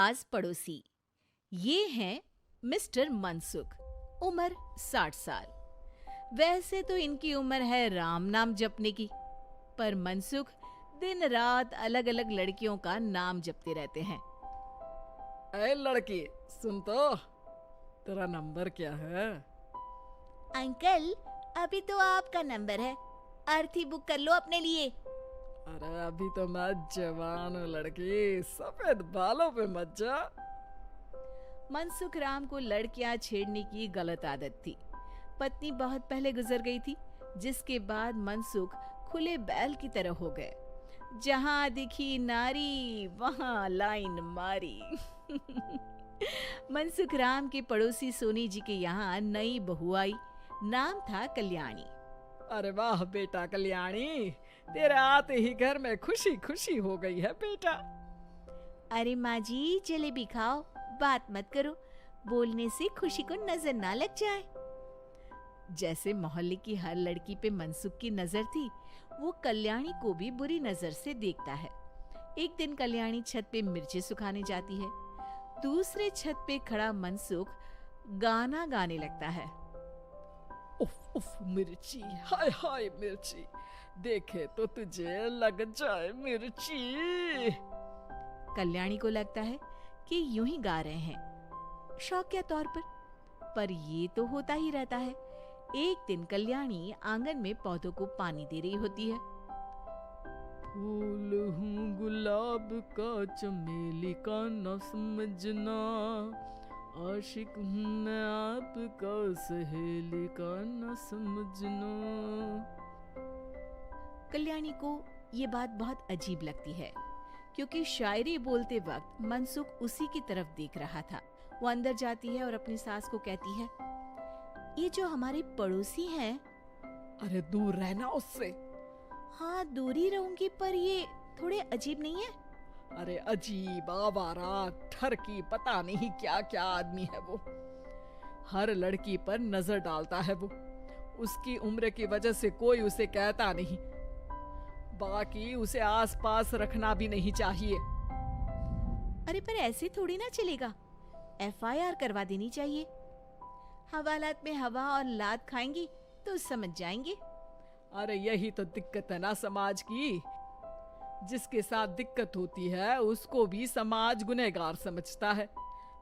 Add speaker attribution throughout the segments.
Speaker 1: आज पड़ोसी ये हैं मिस्टर मनसुख। उम्र 60 साल। वैसे तो इनकी उम्र है राम नाम जपने की, पर मनसुख दिन रात अलग अलग लड़कियों का नाम जपते रहते हैं।
Speaker 2: अरे लड़की, सुन तो, तेरा नंबर क्या है?
Speaker 1: अंकल, अभी तो आपका नंबर है, अर्थी बुक कर लो अपने लिए।
Speaker 2: अरे अभी तो मैं जवान हूँ लड़की, सफेद बालों पे मत जा।
Speaker 1: मनसुख राम को लड़कियां छेड़ने की गलत आदत थी। पत्नी बहुत पहले गुजर गई थी, जिसके बाद मनसुख खुले बैल की तरह हो गए। जहां दिखी नारी वहां लाइन मारी। मनसुख राम के पड़ोसी सोनी जी के यहाँ नई बहू आई। नाम था कल्याणी।
Speaker 2: अरे वाह बेटा कल्याणी, तेरे आते ही घर में खुशी खुशी हो गई है बेटा।
Speaker 1: अरे माँ जी, जलेबी खाओ, बात मत करो, बोलने से खुशी को नजर ना लग जाए। जैसे मोहल्ले की हर लड़की पे मनसुख की नजर थी, वो कल्याणी को भी बुरी नजर से देखता है। एक दिन कल्याणी छत पे मिर्ची सुखाने जाती है। दूसरे छत पे खड़ा मनसुख गाना गाने लगता है।
Speaker 2: उफ उफ मिर्ची, हाय हाय मिर्ची, देखे तो तुझे लग जाए मिर्ची।
Speaker 1: कल्याणी को लगता है कि यूं ही गा रहे हैं, शौकिया तौर पर ये तो होता ही रहता है। एक दिन कल्याणी आंगन में पौधों को पानी दे रही होती है।
Speaker 2: फूल हूँ गुलाब का, चमेली का न समझना, आशिक हूँ मैं आपका, सहेली का न समझना।
Speaker 1: कल्याणी को ये बात बहुत अजीब लगती है, क्योंकि शायरी बोलते वक्त मनसुख उसी की तरफ देख रहा था। वो अंदर जाती है और अपनी सास को कहती है, ये जो हमारे पड़ोसी हैं।
Speaker 2: अरे दूर रहना उससे।
Speaker 1: हाँ, दूरी रहूंगी, पर ये थोड़े अजीब नहीं है?
Speaker 2: अरे अजीब, आवारा, ठरकी, पता नहीं क्या क्या आदमी है वो। हर लड़की पर नजर डालता है वो। उसकी उम्र की वजह से कोई उसे कहता नहीं। बाकी उसे आसपास रखना भी नहीं चाहिए।
Speaker 1: अरे पर ऐसे थोड़ी ना चलेगा, FIR करवा देनी चाहिए। हवालात में हवा और लात खाएंगी तो समझ जाएंगे।
Speaker 2: अरे यही तो दिक्कत है ना समाज की। जिसके साथ दिक्कत होती है उसको भी समाज गुनहगार समझता है।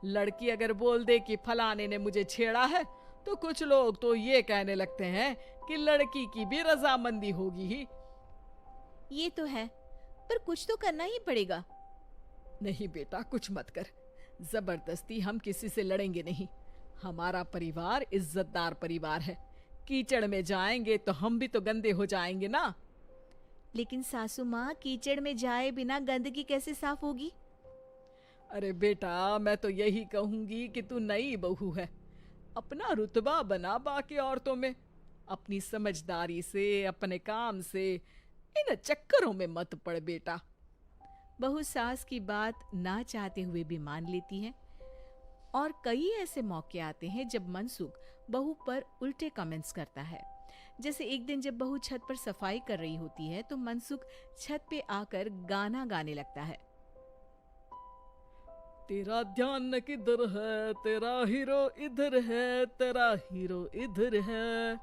Speaker 2: लड़की अगर बोल दे कि फलाने ने मुझे छेड़ा है, तो कुछ लोग तो ये कहने लगते हैं कि लड़की की भी रजामंदी होगी ही।
Speaker 1: ये तो है, पर कुछ तो करना ही पड़ेगा।
Speaker 2: नहीं बेटा, कुछ मत कर। जबरदस्ती हम किसी से लड़ेंगे नहीं। हमारा परिवार इज्जतदार परिवार है। कीचड़ में जाएंगे तो हम भी तो गंदे हो जाएंगे ना।
Speaker 1: लेकिन सासू माँ, कीचड़ में जाए बिना गंदगी कैसे साफ होगी?
Speaker 2: अरे बेटा, मैं तो यही कहूंगी कि तू नई बहू है, अपना रुतबा बना बाकी औरतों में। अपनी समझदारी से, अपने काम से इन चक्करों में मत पड़ बेटा।
Speaker 1: बहू सास की बात ना चाहते हुए भी मान लेती है। और कई ऐसे मौके आते हैं जब मनसुख बहू पर उल्टे कमेंट्स करता है। जैसे एक दिन जब बहू छत पर सफाई कर रही होती है, तो मनसुख छत पे आकर गाना गाने लगता है।
Speaker 2: तेरा ध्यान किधर है, तेरा हीरो इधर है, तेरा हीरो इधर है।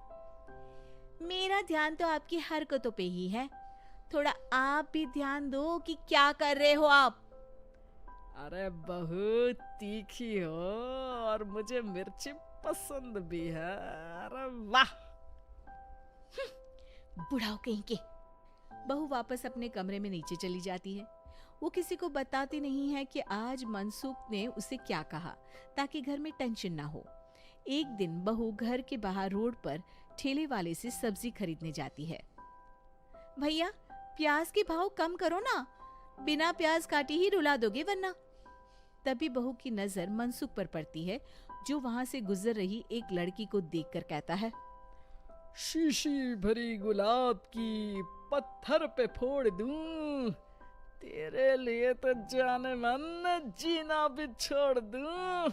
Speaker 1: मेरा ध्यान तो आपकी हरकतों पे ही है, थोड़ा आप भी ध्यान दो कि क्या कर रहे हो आप।
Speaker 2: अरे बहुत तीखी हो और मुझे मिर्ची पसंद भी है। अरे वाह।
Speaker 1: बुढ़ाओ कहीं के। बहू वापस अपने कमरे में नीचे चली जाती है। वो किसी को बताती नहीं है कि आज मनसुख ने उसे क्या कहा, ताकि घर में टेंशन ना हो। एक दिन बहू घर के बाहर रोड पर ठेले वाले से सब्जी खरीदने जाती है। भैया, प्याज के भाव कम करो ना, बिना प्याज काटे ही रुला दोगे वरना। तभी बहू की नजर मनसुख पर पड़ती है, जो वहां से गुजर रही एक लड़की को देखकर कहता है,
Speaker 2: शीशी भरी गुलाब की पत्थर पे फोड़ दूं, तेरे लिए तो जाने मन जीना भी छोड़ दूं।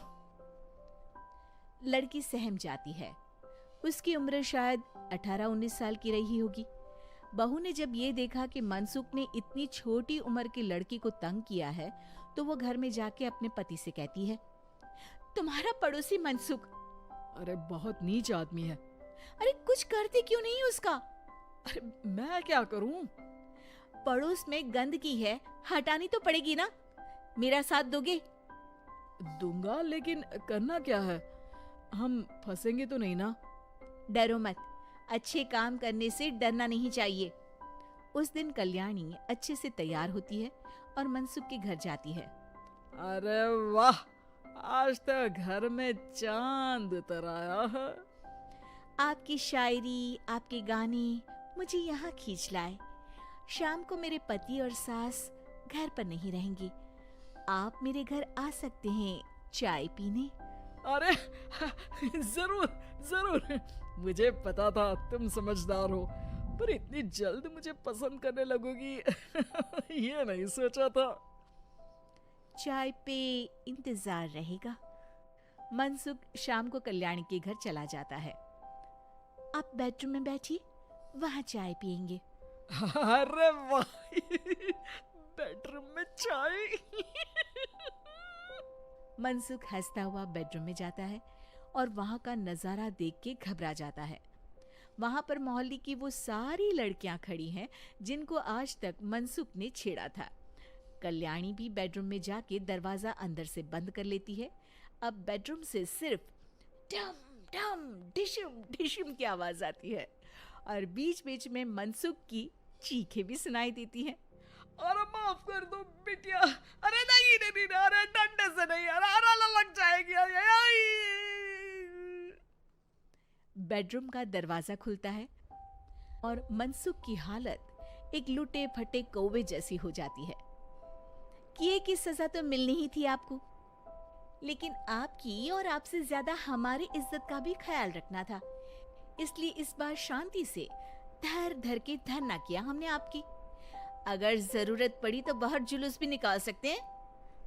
Speaker 1: लड़की सहम जाती है। उसकी उम्र शायद 18-19 साल की रही होगी। बहू ने जब ये देखा कि मनसुख ने इतनी छोटी उम्र की लड़की को तंग किया है, तो तो वो घर में जाके अपने पति से कहती है, तुम्हारा पड़ोसी मनसुख,
Speaker 2: अरे बहुत नीच आदमी है।
Speaker 1: अरे कुछ करते क्यों नहीं उसका?
Speaker 2: अरे मैं क्या करूं?
Speaker 1: पड़ोस में गंदगी है, हटानी तो पड़ेगी ना। मेरा साथ दोगे?
Speaker 2: दूंगा, लेकिन करना क्या है? हम फंसेंगे तो नहीं ना?
Speaker 1: डरो मत, अच्छे काम करने से डरना नहीं चाहिए। उस दिन कल्याणी अच्छे से तैयार होती है और मनसुख के घर जाती है।
Speaker 2: अरे वाह, आज तो घर में चांद उतर आया है।
Speaker 1: आपकी शायरी, आपके गाने मुझे यहाँ खींच लाए। शाम को मेरे पति और सास घर पर नहीं रहेंगे, आप मेरे घर आ सकते हैं चाय पीने।
Speaker 2: अरे जरूर जरूर, मुझे पता था तुम समझदार हो, पर इतनी जल्द मुझे पसंद करने लगोगी ये नहीं सोचा था।
Speaker 1: चाय पे इंतजार रहेगा। मनसुख शाम को कल्याणी के घर चला जाता है। आप बेडरूम में बैठिए, वहां चाय पियेंगे।
Speaker 2: अरे वाह, बेडरूम में चाय।
Speaker 1: मनसुख हंसता हुआ बेडरूम में जाता है और वहां का नजारा देख के घबरा जाता है। वहां पर मोहल्ले की वो सारी लड़कियां खड़ी हैं जिनको आज तक मनसुख ने छेड़ा था। कल्याणी भी बेडरूम में जाके दरवाजा अंदर से बंद कर लेती है। अब बेडरूम से सिर्फ डम डम डिशुम डिशुम की आवाज आती है और बीच बीच में मनसुख की चीखें भी सुनाई देती हैं।
Speaker 2: अरे माफ कर दो बिटिया, अरे नहीं नहीं नहीं, अरे डंडे से नहीं, अरे लग जाएगी।
Speaker 1: बेडरूम का दरवाजा खुलता है और मनसुख की हालत एक लुटे फटे कौवे जैसी हो जाती है। किए की सजा तो मिलनी ही थी आपको, लेकिन आपकी और आपसे ज्यादा हमारी इज्जत का भी ख्याल रखना था, इसलिए इस बार शांति से धर धर के धरना किया हमने आपकी। अगर जरूरत पड़ी तो बाहर जुलूस भी निकाल सकते हैं।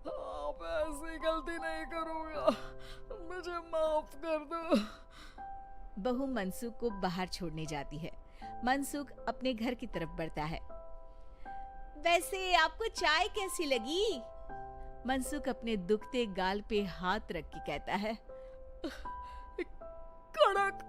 Speaker 2: आप ऐसी गलती नहीं करूंगा, मुझे माफ कर दो।
Speaker 1: बहू मनसुख को बाहर छोड़ने जाती है। मनसुख अपने घर की तरफ बढ़ता है। वैसे आपको चाय कैसी लगी? मनसुख अपने दुखते गाल पे हाथ रख के कहता है,
Speaker 2: कड़क